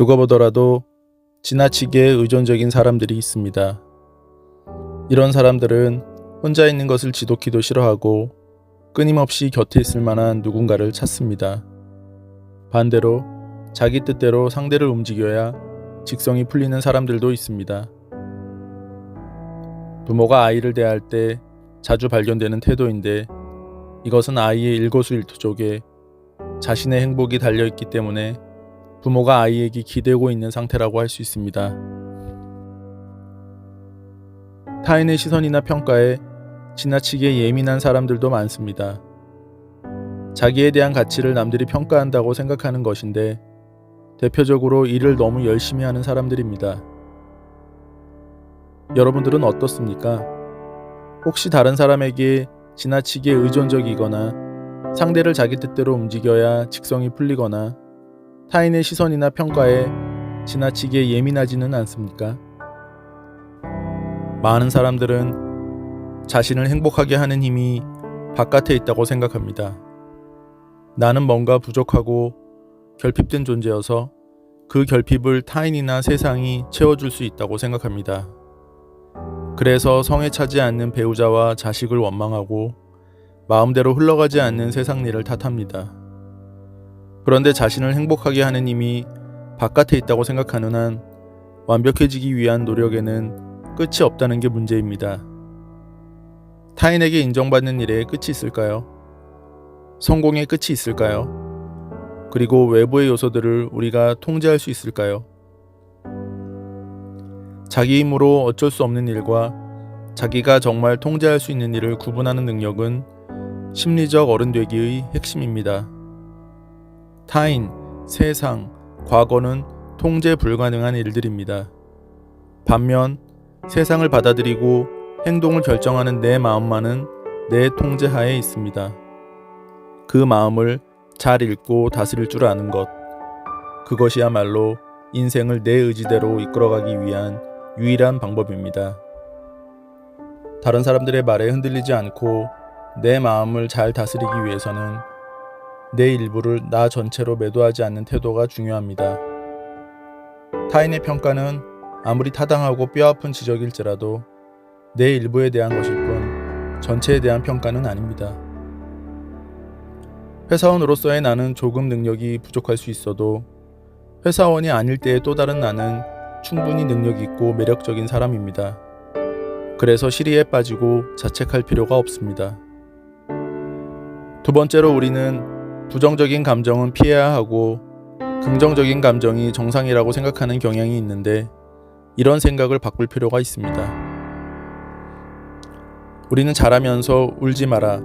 누가 보더라도 지나치게 의존적인 사람들이 있습니다. 이런 사람들은 혼자 있는 것을 지독히도 싫어하고 끊임없이 곁에 있을 만한 누군가를 찾습니다. 반대로 자기 뜻대로 상대를 움직여야 직성이 풀리는 사람들도 있습니다. 부모가 아이를 대할 때 자주 발견되는 태도인데 이것은 아이의 일거수일투족에 자신의 행복이 달려있기 때문에 부모가 아이에게 기대고 있는 상태라고 할 수 있습니다. 타인의 시선이나 평가에 지나치게 예민한 사람들도 많습니다. 자기에 대한 가치를 남들이 평가한다고 생각하는 것인데 대표적으로 일을 너무 열심히 하는 사람들입니다. 여러분들은 어떻습니까? 혹시 다른 사람에게 지나치게 의존적이거나 상대를 자기 뜻대로 움직여야 직성이 풀리거나 타인의 시선이나 평가에 지나치게 예민하지는 않습니까? 많은 사람들은 자신을 행복하게 하는 힘이 바깥에 있다고 생각합니다. 나는 뭔가 부족하고 결핍된 존재여서 그 결핍을 타인이나 세상이 채워줄 수 있다고 생각합니다. 그래서 성에 차지 않는 배우자와 자식을 원망하고 마음대로 흘러가지 않는 세상 일을 탓합니다. 그런데 자신을 행복하게 하는 힘이 바깥에 있다고 생각하는 한 완벽해지기 위한 노력에는 끝이 없다는 게 문제입니다. 타인에게 인정받는 일에 끝이 있을까요? 성공의 끝이 있을까요? 그리고 외부의 요소들을 우리가 통제할 수 있을까요? 자기 힘으로 어쩔 수 없는 일과 자기가 정말 통제할 수 있는 일을 구분하는 능력은 심리적 어른되기의 핵심입니다. 타인, 세상, 과거는 통제 불가능한 일들입니다. 반면 세상을 받아들이고 행동을 결정하는 내 마음만은 내 통제하에 있습니다. 그 마음을 잘 읽고 다스릴 줄 아는 것, 그것이야말로 인생을 내 의지대로 이끌어가기 위한 유일한 방법입니다. 다른 사람들의 말에 흔들리지 않고 내 마음을 잘 다스리기 위해서는 내 일부를 나 전체로 매도하지 않는 태도가 중요합니다. 타인의 평가는 아무리 타당하고 뼈아픈 지적일지라도 내 일부에 대한 것일 뿐 전체에 대한 평가는 아닙니다. 회사원으로서의 나는 조금 능력이 부족할 수 있어도 회사원이 아닐 때의 또 다른 나는 충분히 능력 있고 매력적인 사람입니다. 그래서 시리에 빠지고 자책할 필요가 없습니다. 두 번째로 우리는 부정적인 감정은 피해야 하고 긍정적인 감정이 정상이라고 생각하는 경향이 있는데 이런 생각을 바꿀 필요가 있습니다. 우리는 자라면서 울지 마라,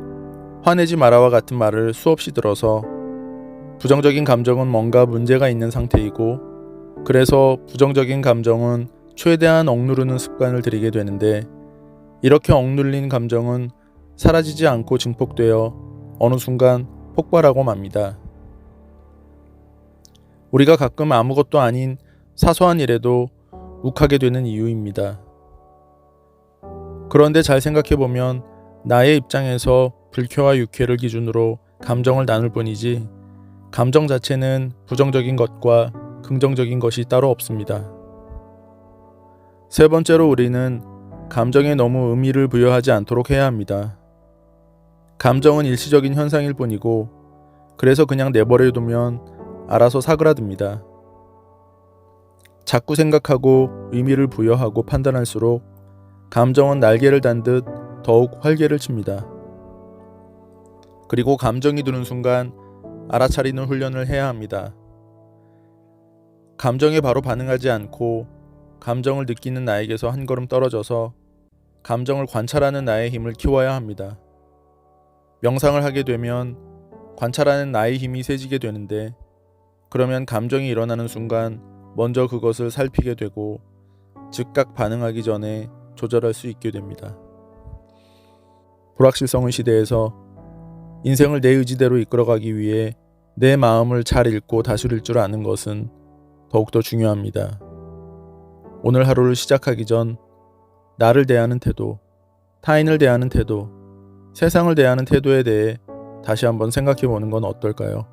화내지 마라와 같은 말을 수없이 들어서 부정적인 감정은 뭔가 문제가 있는 상태이고 그래서 부정적인 감정은 최대한 억누르는 습관을 들이게 되는데 이렇게 억눌린 감정은 사라지지 않고 증폭되어 어느 순간 폭발하고 맙니다. 우리가 가끔 아무것도 아닌 사소한 일에도 욱하게 되는 이유입니다. 그런데 잘 생각해보면 나의 입장에서 불쾌와 유쾌를 기준으로 감정을 나눌 뿐이지 감정 자체는 부정적인 것과 긍정적인 것이 따로 없습니다. 세 번째로 우리는 감정에 너무 의미를 부여하지 않도록 해야 합니다. 감정은 일시적인 현상일 뿐이고 그래서 그냥 내버려두면 알아서 사그라듭니다. 자꾸 생각하고 의미를 부여하고 판단할수록 감정은 날개를 단 듯 더욱 활개를 칩니다. 그리고 감정이 드는 순간 알아차리는 훈련을 해야 합니다. 감정에 바로 반응하지 않고 감정을 느끼는 나에게서 한 걸음 떨어져서 감정을 관찰하는 나의 힘을 키워야 합니다. 명상을 하게 되면 관찰하는 나의 힘이 세지게 되는데 그러면 감정이 일어나는 순간 먼저 그것을 살피게 되고 즉각 반응하기 전에 조절할 수 있게 됩니다. 불확실성의 시대에서 인생을 내 의지대로 이끌어가기 위해 내 마음을 잘 읽고 다스릴 줄 아는 것은 더욱더 중요합니다. 오늘 하루를 시작하기 전 나를 대하는 태도, 타인을 대하는 태도, 세상을 대하는 태도에 대해 다시 한번 생각해 보는 건 어떨까요?